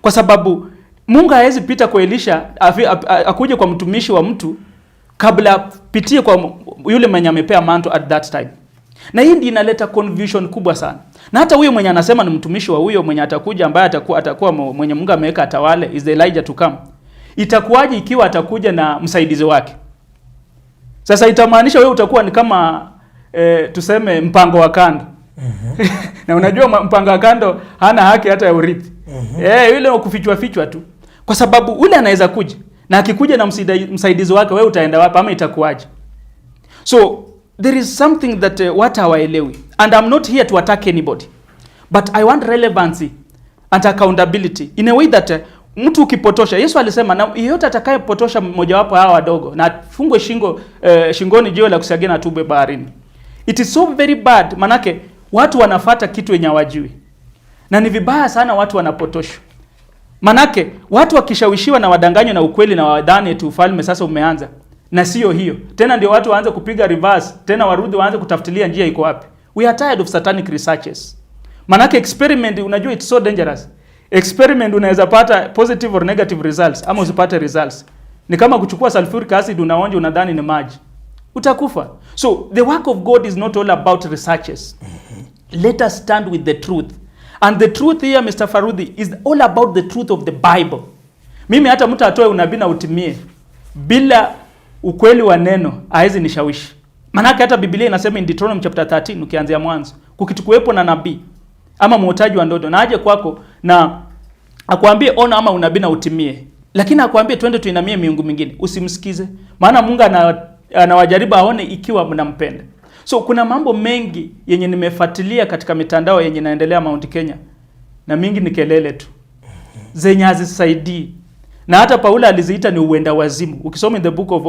Kwa sababu Mungu hawezi pita kwa Elisha akuje kwa mtumishi wa mtu kabla pitie kwa yule mwenye amepea mantle at that time. Na hii ndiyo inaleta confusion kubwa sana. Na hata huyo mwenye anasema ni mtumishi wa huyo mwenye atakuja, ambaye atakuwa mwenye Mungu ameweka atawale, is the Elijah to come. Itakuwaje ikiwa atakuja na msaidizi wake? Sasa itamaanisha wewe utakuwa ni kama tuseme mpango wa kando. Na unajua mpango wa kando hana haki hata ya urithi. Yule kufichwa fichwa tu. Kwa sababu ule anaweza kuja, na akikuja na msaidizi wake, wewe utaenda wapi ama itakuwaje? So there is something that watu hawaelewi. And I'm not here to attack anybody, but I want relevancy and accountability in a way that mtu ukipotosha, Yesu alisema na yeyote atakayepotosha mmoja wapo hawa wadogo na fungwe shingoni jiwe la kusagia na tube baharini. It is so very bad, manake watu wanafata kitu yenye hawajui. Na ni vibaya sana watu wanapotoshwa. Manake watu wakishawishiwa na wadanganywa na ukweli na wadhani eti ufalme sasa umeanza. Na sio hiyo. Tena ndio watu waanze kupiga reverse, tena warudi waanze kutafutilia njia iko wapi. We are tired of satanic researches. Manake experiment, unajua it's so dangerous. Experiment unaweza pata positive or negative results ama usipate results. Ni kama kuchukua sulfuric acid unaonja unadhani ni maji. Utakufa. So the work of God is not all about researches. Let us stand with the truth. And the truth here, Mr. Farudi, is all about the truth of the Bible. Mimi hata mtu atoe unabii na utimie bila ukweli wa neno haizi nishawishi. Manake hata Biblia inasema in Deuteronomy chapter 13 ukianzia mwanzo, kukitukuwepo na nabii ama mwotaji wa ndoto na aje kwako na akwambie ona ama unabii na utimie, lakini akwambie twende tuinamie miungu mingine, usimsikize. Maana Mungu anawajaribu aone ikiwa mnampenda. So kuna mambo mengi yenye nimefuatilia katika mitandao yenye naendelea Mount Kenya, na mingi ni kelele tu zenye hazisaidii. Na hata Paulo aliziita ni uenda wazimu. Ukisoma in the book of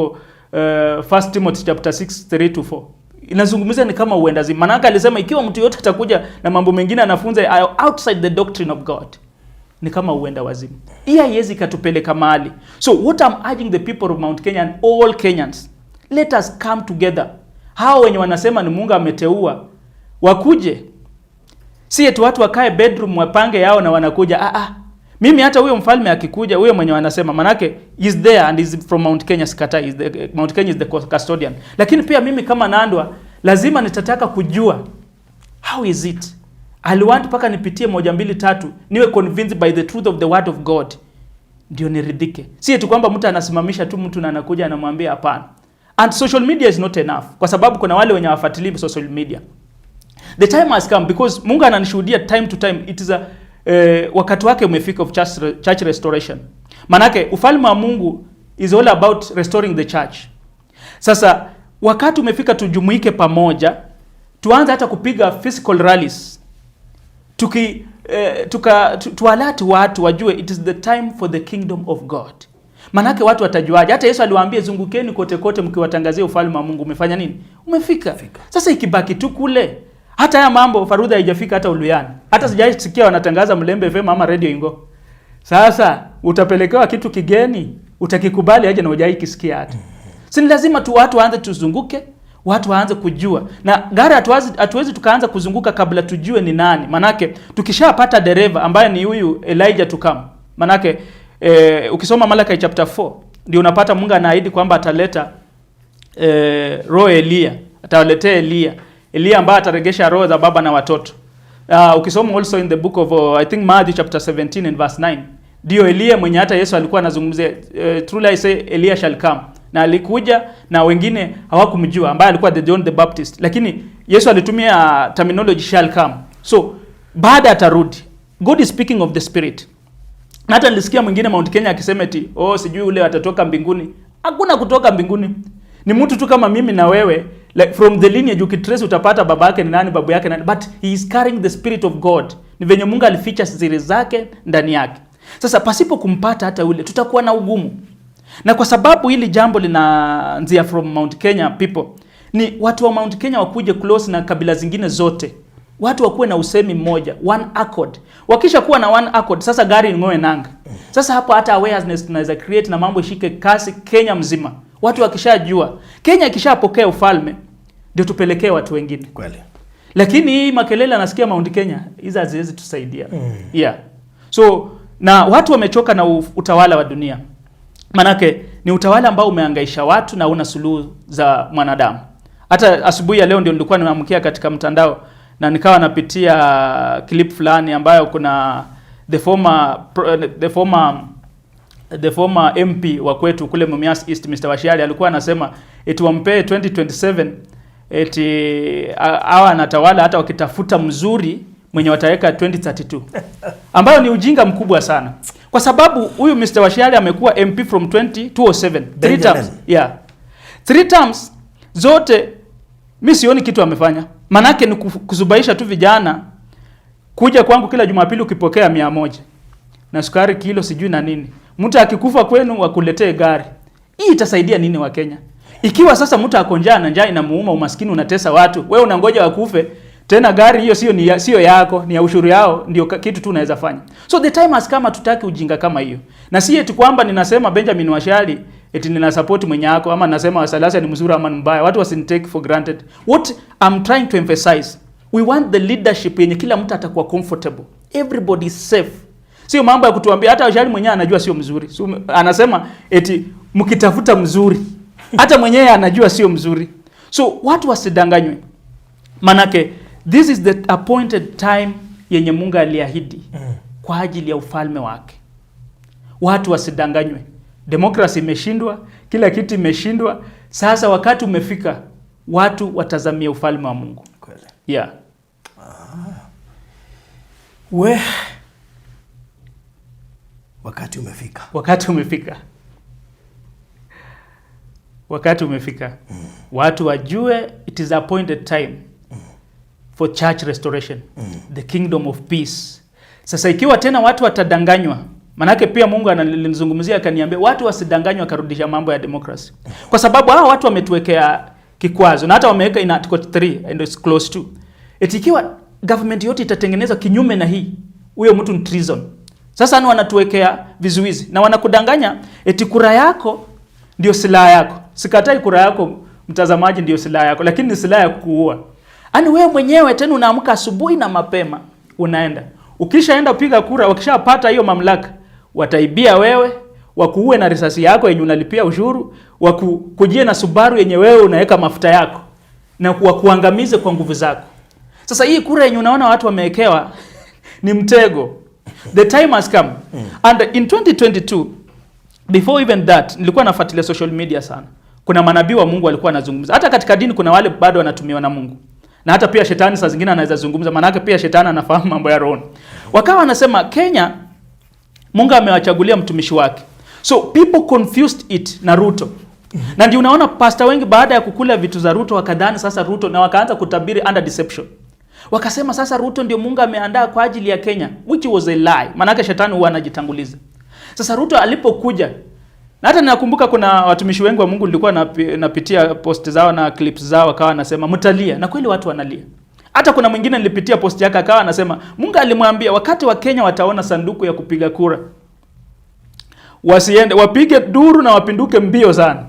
1 Timothy chapter 6:3-4, inazungumzia ni kama uenda wazimu. Maana alisema ikiwa mtu yote atakuja na mambo mengine anafunza outside the doctrine of God, ni kama uenda wazimu. Hii haiwezi katupeleka mahali. So what I'm urging the people of Mount Kenya and all Kenyans, let us come together. Hao wenye wanasema ni Mungu ameteua wakuje. Si eti watu wakae bedroom wapange yao na wanakuja. Mimi hata huyo mfalme akikuja, huyo mwenye wanasema manake is there and is from Mount Kenya, Skata is the Mount Kenya is the custodian. Lakini pia mimi kama Nandwa lazima nitataka kujua how is it. I want paka nipitie 1 2 3 niwe convinced by the truth of the word of God. Ndio niridhike. Si eti kwamba mtu anasimamisha tu mtu na anakuja anamwambia hapana. And social media is not enough, kwa sababu kuna wale wenye wafuatilia social media. The time has come because Mungu ananishuhudia time to time. It is wakati wake umefika of church restoration. Manake ufalme wa Mungu is all about restoring the church. Sasa wakati umefika tujumuike pamoja, tuanze hata kupiga physical rallies. Tualati watu wajue it is the time for the kingdom of God. Manake watu watajuaje? Hata Yesu aliwaambia zungukeni kote kote mkiwatangazia ufalme wa Mungu. Umefanya nini? Umefika. Sasa ikibaki tu kule, Hata haya mambo Farudha haijafika hata Uluyani. Hata sijaisikia wanatangaza Mlembe FM ama Radio Ingo. Sasa utapelekewa kitu kigeni, utakikubali aje na hujai kisikia hata. Si lazima tu watu waanze tuzunguke, watu waanze kujua. Na gari hatuwezi tukaanza kuzunguka kabla tujue ni nani. Manake tukishapata dereva ambaye ni huyu Elijah Tukam. Manake ukisoma Malachi chapter 4 ndio unapata Mungu anaahidi kwamba ataleta roho Elia, atawaletea Elia ambaye ataregesha roho za baba na watoto. Ukisoma also in the book of I think Matthew chapter 17 and verse 9, ndio Elia mwenye hata Yesu alikuwa anazungumzia, truly I say Elia shall come. Na alikuja na wengine hawakumjua, ambaye alikuwa the John the Baptist, lakini Yesu alitumia terminology shall come. So baada atarudi. God is speaking of the spirit. Na hata nilisikia mwingine Mount Kenya akisema eti sijui ule atatoka mbinguni. Hakuna kutoka mbinguni. Ni mtu tu kama mimi na wewe, like from the lineage ukitrace utapata baba yake ni nani, babu yake nani, but he is carrying the spirit of God. Ni venye Mungu alificha siri zake ndani yake. Sasa pasipo kumpata hata ule tutakuwa na ugumu. Na kwa sababu hili jambo linaanzia from Mount Kenya people, ni watu wa Mount Kenya wakuje close na kabila zingine zote. Watu wakuwe na usemi mmoja, one accord. Wakisha kuwa na one accord, sasa gari ngoe nanga. Sasa hapo hata awareness tunaweza create na mambo shike kasi Kenya mzima. Watu wakishajua, Kenya ikishapokea ufalme, ndio tupelekee watu wengine. Kweli. Lakini hii makelele anasikia Mount Kenya, hizo haziwezi tusaidia. Yeah. So, na watu wamechoka na utawala wa dunia. Manake ni utawala ambao umehangaisha watu na una suluhu za mwanadamu. Hata asubuhi ya leo ndio nilikuwa nimeamkia katika mtandao na nikawa napitia clip fulani ambayo kuna the former MP wa kwetu kule Mumias East, Mr. Washiali, alikuwa anasema eti wampe 2027 eti hawa anatawala hata wakitafuta mzuri mwenye wataweka 2032. Ambayo ni ujinga mkubwa sana. Kwa sababu huyu Mr. Washiali amekuwa MP from 2007, 3 terms. Yeah. 3 terms zote mimi sioni kitu amefanya. Manake ni kuzubaisha tu vijana kuja kwangu kila Jumapili ukipokea 100 na sukari kilo sijui na nini. Mtu akikufa kwenu wakuletee gari. Hii itasaidia nini wa Kenya? Ikiwa sasa mtu akonjaa na njaa inamuuma, umaskini unatesa watu, wewe unangoja wakufe, tena gari hiyo sio yako, ni ya ushuru yao, ndio kitu tu unaweza fanya. So the time has come, tutaki ujinga kama hiyo. Na si eti kwamba ninasema Benjamin Washiali eti nina support mwenye yako ama nasema Wasalasa ni mzuri ama mbaya. Watu take for granted. What I'm trying to emphasize, we want the leadership yenye kila mtu atakuwa comfortable. Everybody is safe. Sio mambo ya kutuambia hata Washiali mwenyewe anajua sio mzuri. So, anasema eti mkitafuta mzuri. Hata mwenyewe anajua sio mzuri. So watu wasidanganywe. Manake this is the appointed time yenye Mungu aliahidi kwa ajili ya ufalme wake. Watu wasidanganywe. Demokrasi imeshindwa, kila kitu imeshindwa. Sasa wakati umefika watu watazamia ufalme wa Mungu. Kweli. Yeah. Wakati umefika. Wakati umefika. Wakati umefika. Watu wajue it is appointed time for church restoration. The kingdom of peace. Sasa ikiwa tena watu watadanganywa, manake pia Mungu analizungumzia akaniambia watu wasidanganywa karudisha mambo ya democracy. Kwa sababu hao watu wametuwekea kikwazo na hata wameweka in article 3 and it's close to. Ikiwa government yote itatengeneza kinyume na hii, huyo mtu ni treason. Sasa ni wanatuwekea vizuizi na wanakudanganya eti kura yako ndio silaha yako. Sikatai kura yako mtazamaji ndio silaha yako, lakini ni silaha ya kuua. Ani wewe mwenyewe tena unaamka asubuhi na mapema unaenda. Ukishaenda piga kura, wakishapata hiyo mamlaka, wataibia wewe, wakuue na risasi yako yenye unalipia ushuru, wakujie na Subaru yenye wewe unaweka mafuta yako na kuangamize kwa nguvu zako. Sasa hii kura yenye unaona watu wamewekewa ni mtego. The time has come. And in 2022, before even that, nilikuwa nafuatilia social media sana. Kuna manabii wa Mungu walikuwa wanazungumza. Hata katika dini kuna wale bado wanatumiwa na Mungu. Na hata pia shetani saa zingine anaweza zungumza, maana pia shetani anafahamu mambo ya roho. Wakawa wanasema Kenya Mungu amewachagulia mtumishi wake. So people confused it na Ruto. Na ndio unaona pastor wengi baada ya kukula vitu za Ruto wakadhani sasa Ruto, na wakaanza kutabiri under deception. Wakasema sasa Ruto ndio Mungu ameandaa kwa ajili ya Kenya, which was a lie. Maana shetani huwa anajitanguliza. Sasa Ruto alipokuja, na hata ninakumbuka kuna watumishi wengi wa Mungu nilikuwa napitia post zao na clips zao, wakawa wanasema mtalia, na kweli watu wanalia. Hata kuna mwingine nilipitia post yake akawa anasema Mungu alimwambia wakati wa Kenya wataona sanduku ya kupiga kura, wasiende wapige duru na wapinduke mbio sana.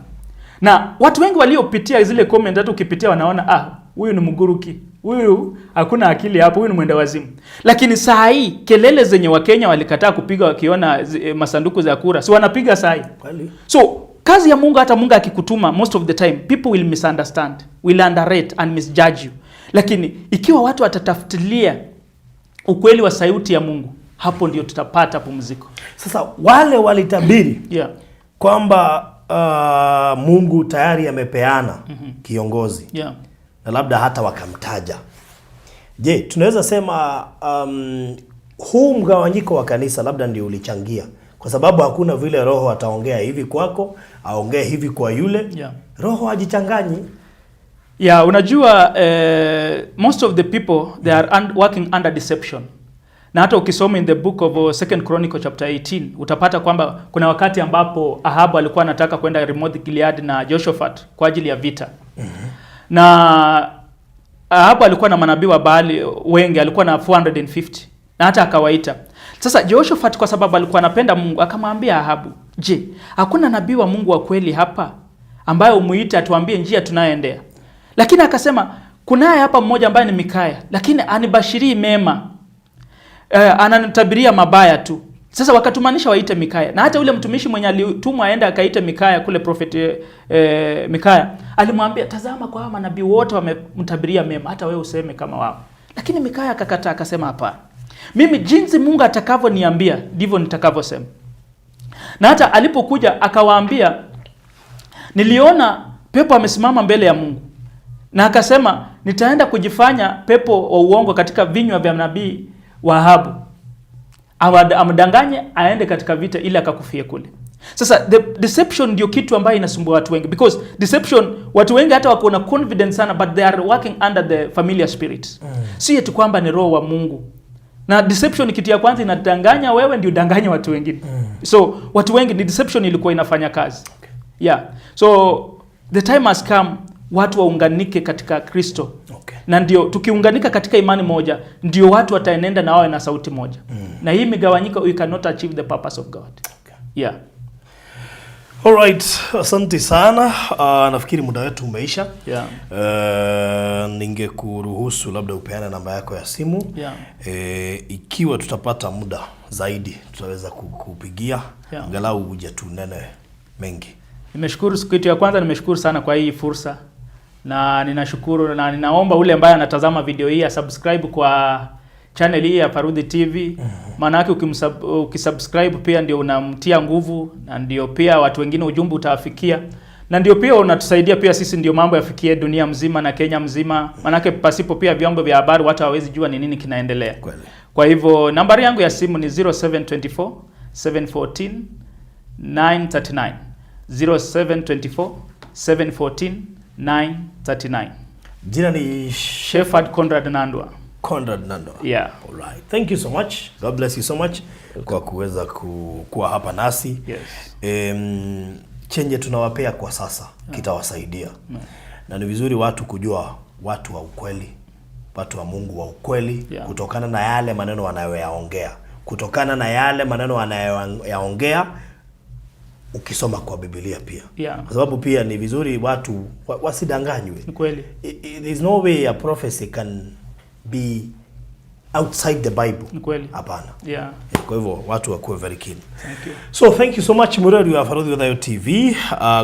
Na watu wengi waliopitia zile comment, hata ukipitia wanaona huyu ni mguruki, huyu hakuna akili hapo, huyu ni mwenda wazimu. Lakini saa hii kelele zenye Wakenya walikataa kupiga wakiona masanduku za kura, si wanapiga saa hii. So kazi ya Mungu, hata Mungu akikutuma, most of the time people will misunderstand, will underrate and misjudge you. Lakini ikiwa watu watatafutilia ukweli wa sauti ya Mungu, hapo ndio tutapata pumziko. Sasa wale walitabiri kwamba Mungu tayari amepeana kiongozi na labda hata wakamtaja. Je, tunaweza sema huu mgawanyiko wa kanisa labda ndio ulichangia? Kwa sababu hakuna vile Roho ataongea hivi kwako, aongee hivi kwa yule. Roho hajichanganyi. Unajua most of the people they are working under deception. Na hata ukisoma in the book of 2nd Chronicle chapter 18 utapata kwamba kuna wakati ambapo Ahabu alikuwa anataka kwenda Ramoth Gilead na Jehoshaphat kwa ajili ya vita. Na Ahabu alikuwa na manabii wa Baali wengi, alikuwa na 450 na hata akawaita. Sasa Jehoshaphat kwa sababu alikuwa anapenda Mungu akamwambia Ahabu, "Je, hakuna nabii wa Mungu wa kweli hapa ambaye umuite atuambie njia tunayoendea?" Lakini akasema, "Kunaye hapa mmoja ambaye ni Mikaya, lakini anibashirii mema. Ananitabiria mabaya tu." Sasa wakatumanisha waite Mikaya. Na hata ule mtumishi mwenye alitumwa aende akaita Mikaya kule prophet Mikaya, alimwambia, "Tazama kwa hawa manabii wote wamemtabiria mema, hata wewe useme kama wao." Lakini Mikaya akakataa akasema, "Hapana. Mimi jinsi Mungu atakavyoniambia ndivyo nitakavyosema." Na hata alipokuja akawaambia, "Niliona pepo amesimama mbele ya Mungu." Na akasema, "Nitaenda kujifanya pepo wa uongo katika vinywa vya nabii wa Ahabu, amdanganye aende katika vita ili akakufie kule." Sasa the deception ndio kitu ambayo inasumbua watu wengi, because deception, watu wengi hata wako na confidence sana but they are working under the familiar spirits. Si eti kwamba ni roho wa Mungu. Na deception kitu ya kwanza inadanganya wewe ndio udanganye watu wengine. So watu wengi ni deception ilikuwa inafanya kazi. So the time has come watu waunganike katika Kristo. Na ndio tukiunganika katika imani moja ndio watu wataenenda na wawe na sauti moja. Na hii migawanyiko we cannot achieve the purpose of God. Alright, asante sana. Nafikiri muda wetu umeisha. Ningekuruhusu labda upeane namba yako ya simu. Ikiwa tutapata muda zaidi tutaweza kukupigia angalau uje tunene mengi. Nimeshukuru siku yetu ya kwanza, nimeshukuru sana kwa hii fursa. Na ninashukuru na ninaomba ule ambaye anatazama video hii subscribe kwa channel hii ya Parudhi TV. Maana yake ukisubscribe pia ndio unamtia nguvu, na ndio pia watu wengine ujumbe utawafikia, na ndio pia unatusaidia pia sisi ndio mambo yafikie dunia mzima na Kenya mzima. Maana yake pasipo pia vyombo vya habari watu hawezi jua ni nini kinaendelea. Kwa hivyo nambari yangu ya simu ni 0724 714 939 0724 714 939. Jina ni Shepherd Conrad Nandwa. Alright. Thank you so much. God bless you so much kwa kuweza kuwa hapa nasi. Chenye tunawapea kwa sasa kitawasaidia. Na ni vizuri watu kujua watu wa ukweli, watu wa Mungu wa ukweli, kutokana na yale maneno wanayoyaongea. Kutokana na yale maneno wanayoyaongea ukisoma kwa Biblia pia. Kwa sababu pia ni vizuri watu wasidanganywe. Ni kweli. There is no way a prophecy can be outside the Bible. Ni kweli. Hapana. Kwa hivyo watu wakuwe very keen. Thank you. So thank you so much Mureri wa Parudhi Thayo TV.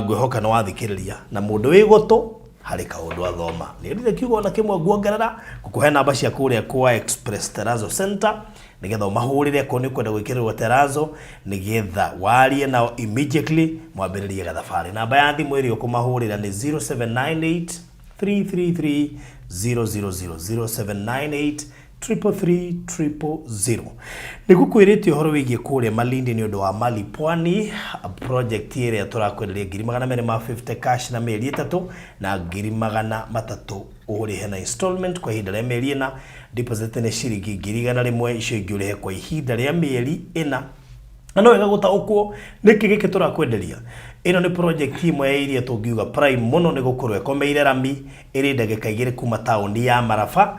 Gwehoka na wathikiriria na mundu wigoto hari kaundu athoma. Ni rire kiugo na kimwe guongerera kukuhe namba cia kuria kwa Express Terazo Center nigetha umahurire ko ni kwenda gwikirwa Terazo nigetha warie nao immediately mwambiririe gathabari. Namba ya thimu iri ukumahurira ni 0798 333 000 0798 nigukwirite uhoro wigie kuria Malindi ni undu wa Mali Pwani project ire turakwenderia 250 cash na mieri 3 na 300 urihe na installment kwa ihinda ria mieri 4. Deposit ni shilingi 100 icio ingi urihe kwa ihinda ria mieri 4. Na no wega gutaukwo niki giki turakwenderia ino ni project imwe iria tungiuga prime muno ni gukorwo ekomeire rami iri ndagika igiri kuma tauni ya Maraba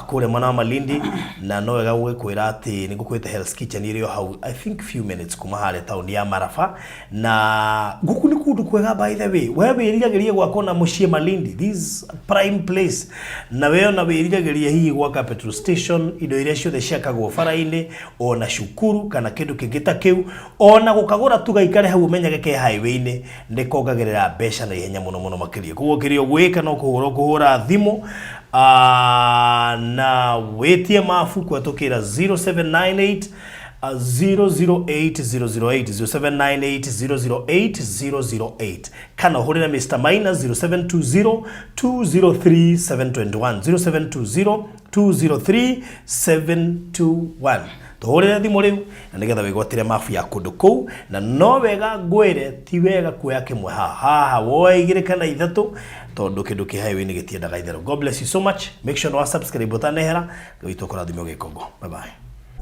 kure mwana wa Malindi na no wega gwikwira ati ni gukwite Hell's Kitchen iri hau I think few minutes kuma hale tauni ya Maraba na guku ni kundu kwega by the way wewe irigagiria gwako na mushie Malindi this prime place na wewe na irigagiria hii gwaka petrol station indo iria ciothe ciakagwo faraini ona cukuru kana kindu kingita kiu ona gukagura tugaikare hau umenyage ke highway ni ndikongagirira besha na ihenya muno makiria kugo kirio gwika no kuhura thimu na wetie mafu kwatukira 0798 008 kana hurira Mr. Maina 0720 203 tuhurira thimu riu na nigetha wigotire mafu ya kundu kou na no wega ngwire ti wega kuya kimwe haha woigire kana ithatu tondu kindu ki highway ni gitiendaga ithero. God bless you so much. Make sure no subscribe button ehera gwito kurathimio gikongo. Bye bye.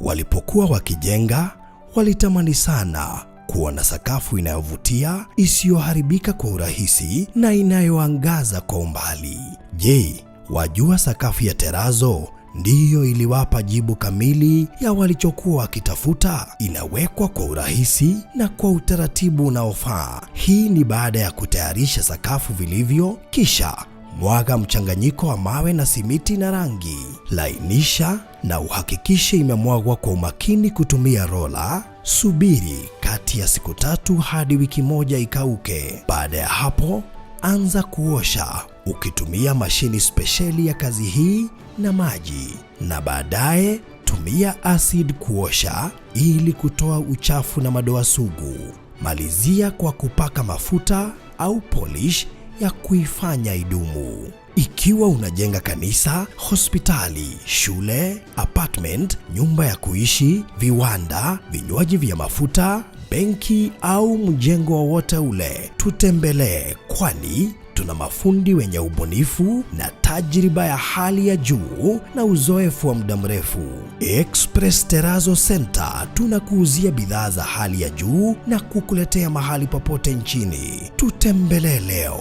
Walipokuwa wakijenga walitamani sana kuona sakafu inayovutia isiyoharibika kwa urahisi na inayoangaza kwa umbali. Je, wajua sakafu ya Terazo ndiyo iliwapa jibu kamili ya walichokuwa wakitafuta? Inawekwa kwa urahisi na kwa utaratibu unaofaa. Hii ni baada ya kutayarisha sakafu vilivyo, kisha mwaga mchanganyiko wa mawe na simiti na rangi. Lainisha na uhakikishe imemwagwa kwa umakini kutumia rola. Subiri kati ya siku 3 hadi wiki 1 ikauke. Baada ya hapo, anza kuosha ukitumia mashini spesheli ya kazi hii na maji, na baadaye tumia acid kuosha ili kutoa uchafu na madoa sugu. Malizia kwa kupaka mafuta au polish ya kuifanya idumu. Ikiwa unajenga kanisa, hospitali, shule, apartment, nyumba ya kuishi, viwanda, vinywaji vya mafuta, benki au mjengo wowote ule, tutembelee, kwani tuna mafundi wenye ubunifu na tajriba ya hali ya juu na uzoefu wa muda mrefu. Express Terazo Center tunakuuzia bidhaa za hali ya juu na kukuletea mahali popote nchini. Tutembelee leo,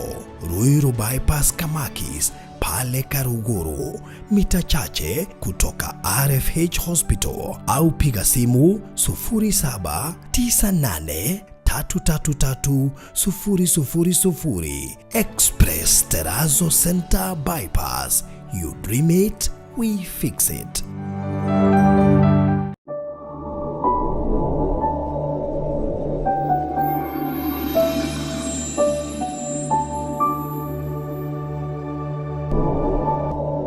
Ruiru Bypass Kamakis pale Karuguru, mita chache kutoka RFH Hospital, au piga simu 0798333000. Express Terazo Center Bypass. You dream it, we fix it.